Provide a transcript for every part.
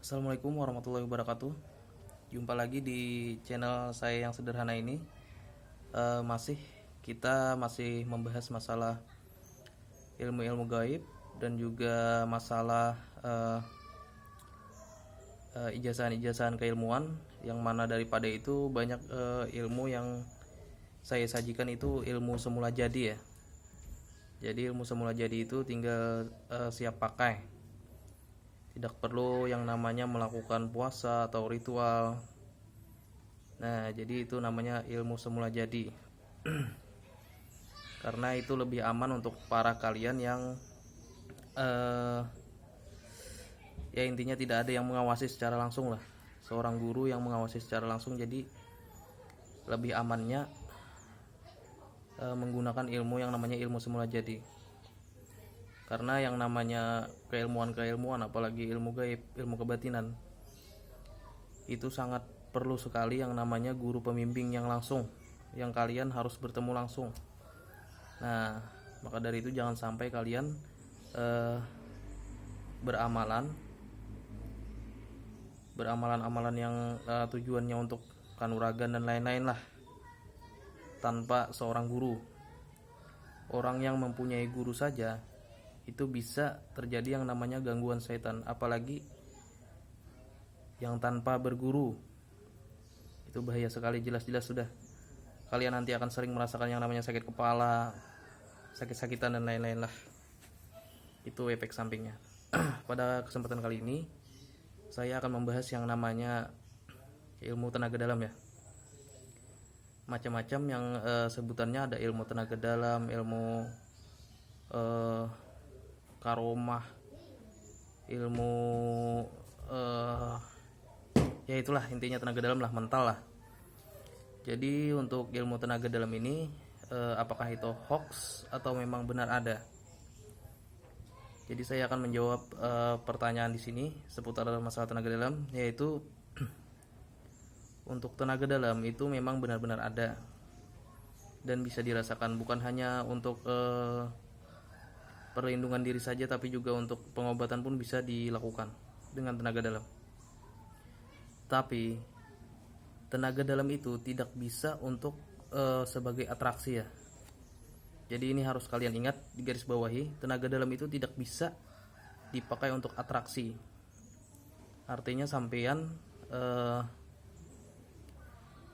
Assalamualaikum warahmatullahi wabarakatuh. Jumpa lagi di channel saya yang sederhana ini. Kita masih membahas masalah ilmu-ilmu gaib dan juga masalah ijazah-ijazah keilmuan, yang mana daripada itu banyak ilmu yang saya sajikan itu ilmu semula jadi ya. Jadi ilmu semula jadi itu tinggal siap pakai. Tidak perlu yang namanya melakukan puasa atau ritual. Nah, jadi itu namanya ilmu semula jadi. Karena itu lebih aman untuk para kalian yang ya intinya tidak ada yang mengawasi secara langsung lah. Seorang guru yang mengawasi secara langsung, jadi lebih amannya menggunakan ilmu yang namanya ilmu semula jadi. Karena yang namanya keilmuan apalagi ilmu gaib, ilmu kebatinan, itu sangat perlu sekali yang namanya guru pembimbing yang langsung, yang kalian harus bertemu langsung. Nah, maka dari itu jangan sampai kalian beramalan yang tujuannya untuk kanuragan dan lain-lain lah, tanpa seorang guru. Orang yang mempunyai guru saja itu bisa terjadi yang namanya gangguan setan, apalagi yang tanpa berguru. Itu bahaya sekali, jelas-jelas sudah kalian nanti akan sering merasakan yang namanya sakit kepala, sakit-sakitan dan lain-lain lah. Itu efek sampingnya. Pada kesempatan kali ini saya akan membahas yang namanya ilmu tenaga dalam ya. Macam-macam yang sebutannya ada: ilmu tenaga dalam, ilmu karomah, ilmu ya itulah intinya tenaga dalam lah, mental lah. Jadi untuk ilmu tenaga dalam ini apakah itu hoax atau memang benar ada? Jadi saya akan menjawab pertanyaan di sini seputar masalah tenaga dalam, yaitu untuk tenaga dalam itu memang benar-benar ada dan bisa dirasakan, bukan hanya untuk perlindungan diri saja, tapi juga untuk pengobatan pun bisa dilakukan dengan tenaga dalam. Tapi tenaga dalam itu tidak bisa untuk sebagai atraksi ya. Jadi ini harus kalian ingat, di garis bawahi, tenaga dalam itu tidak bisa dipakai untuk atraksi. Artinya sampean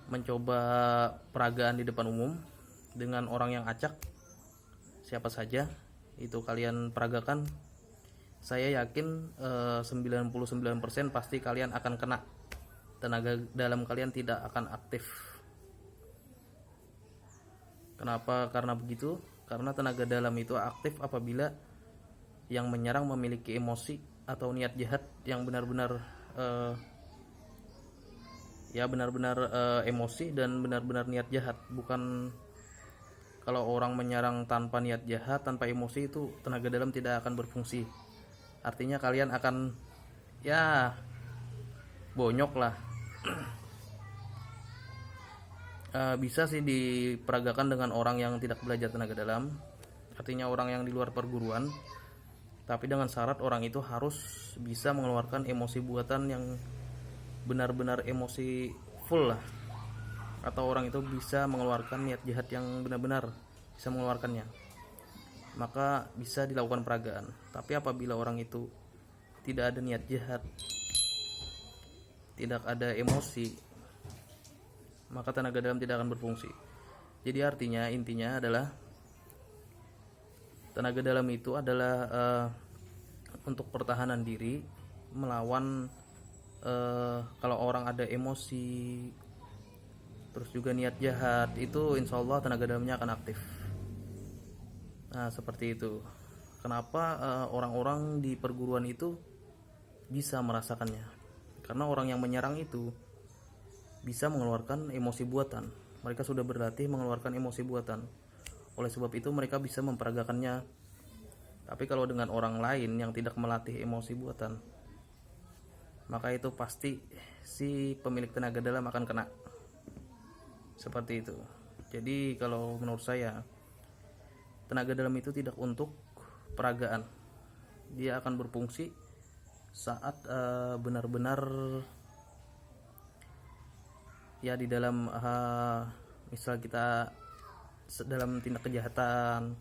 mencoba peragaan di depan umum dengan orang yang acak, siapa saja itu kalian peragakan, saya yakin 99% pasti kalian akan kena. Tenaga dalam kalian tidak akan aktif. Kenapa? Karena begitu, karena tenaga dalam itu aktif apabila yang menyerang memiliki emosi atau niat jahat yang benar-benar emosi dan benar-benar niat jahat. Bukan kalau orang menyerang tanpa niat jahat, tanpa emosi, itu tenaga dalam tidak akan berfungsi. Artinya kalian akan ya bonyok lah. Bisa sih diperagakan dengan orang yang tidak belajar tenaga dalam, artinya orang yang di luar perguruan, tapi dengan syarat orang itu harus bisa mengeluarkan emosi buatan yang benar-benar emosi full lah, atau orang itu bisa mengeluarkan niat jahat yang benar-benar bisa mengeluarkannya, maka bisa dilakukan peragaan. Tapi apabila orang itu tidak ada niat jahat, tidak ada emosi, maka tenaga dalam tidak akan berfungsi. Jadi artinya, intinya adalah tenaga dalam itu adalah untuk pertahanan diri melawan kalau orang ada emosi terus juga niat jahat, itu insya Allah tenaga dalamnya akan aktif. Nah seperti itu. Kenapa orang-orang di perguruan itu bisa merasakannya? Karena orang yang menyerang itu bisa mengeluarkan emosi buatan. Mereka sudah berlatih mengeluarkan emosi buatan. Oleh sebab itu mereka bisa memperagakannya. Tapi kalau dengan orang lain yang tidak melatih emosi buatan, maka itu pasti si pemilik tenaga dalam akan kena. Seperti itu. Jadi kalau menurut saya, tenaga dalam itu tidak untuk peragaan. Dia akan berfungsi saat benar-benar ya di dalam misal kita dalam tindak kejahatan,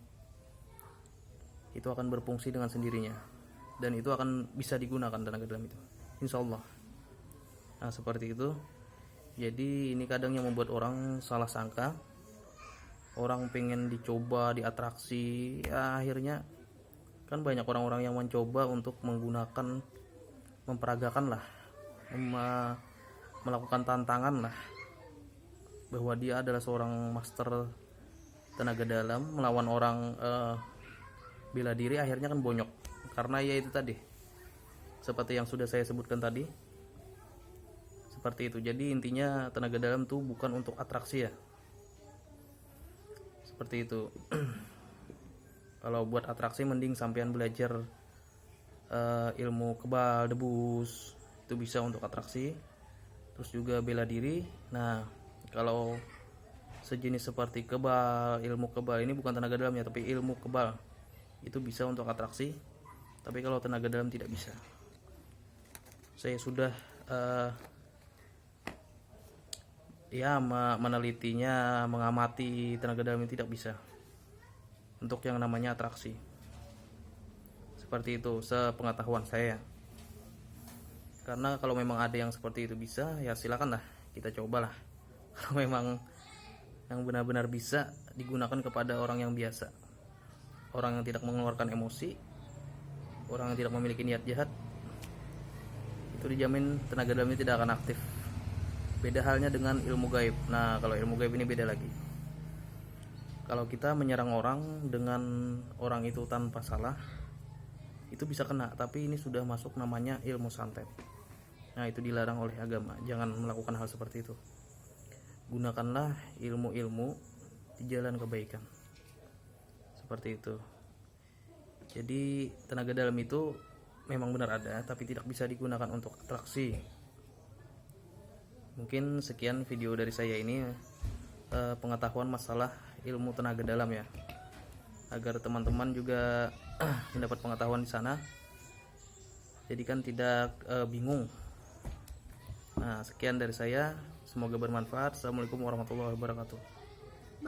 itu akan berfungsi dengan sendirinya dan itu akan bisa digunakan tenaga dalam itu, insya Allah. Nah seperti itu. Jadi ini kadang yang membuat orang salah sangka, orang pengen dicoba, diatraksi, ya akhirnya kan banyak orang-orang yang mencoba untuk menggunakan, memperagakan lah, melakukan tantangan lah, bahwa dia adalah seorang master tenaga dalam melawan orang bela diri. Akhirnya kan bonyok, karena ya itu tadi seperti yang sudah saya sebutkan tadi, seperti itu. Jadi intinya tenaga dalam tuh bukan untuk atraksi ya, seperti itu. Kalau buat atraksi mending sampean belajar ilmu kebal, debus, itu bisa untuk atraksi. Terus juga bela diri. Nah kalau sejenis seperti kebal, ilmu kebal ini bukan tenaga dalamnya tapi ilmu kebal, itu bisa untuk atraksi. Tapi kalau tenaga dalam tidak bisa. Saya sudah menelitinya, mengamati tenaga dalam ini tidak bisa untuk yang namanya atraksi. Seperti itu sepengetahuan saya. Karena kalau memang ada yang seperti itu bisa, ya silakan lah, kita cobalah. Kalau memang yang benar-benar bisa digunakan kepada orang yang biasa, orang yang tidak mengeluarkan emosi, orang yang tidak memiliki niat jahat, itu dijamin tenaga dalamnya tidak akan aktif. Beda halnya dengan ilmu gaib. Nah kalau ilmu gaib ini beda lagi. Kalau kita menyerang orang dengan orang itu tanpa salah, itu bisa kena, tapi ini sudah masuk namanya ilmu santet. Nah itu dilarang oleh agama, jangan melakukan hal seperti itu. Gunakanlah ilmu-ilmu di jalan kebaikan, seperti itu. Jadi tenaga dalam itu memang benar ada, tapi tidak bisa digunakan untuk atraksi. Mungkin sekian video dari saya ini, pengetahuan masalah ilmu tenaga dalam ya, agar teman-teman juga mendapat pengetahuan di sana, jadi kan tidak bingung. Nah sekian dari saya, semoga bermanfaat. Assalamualaikum warahmatullahi wabarakatuh.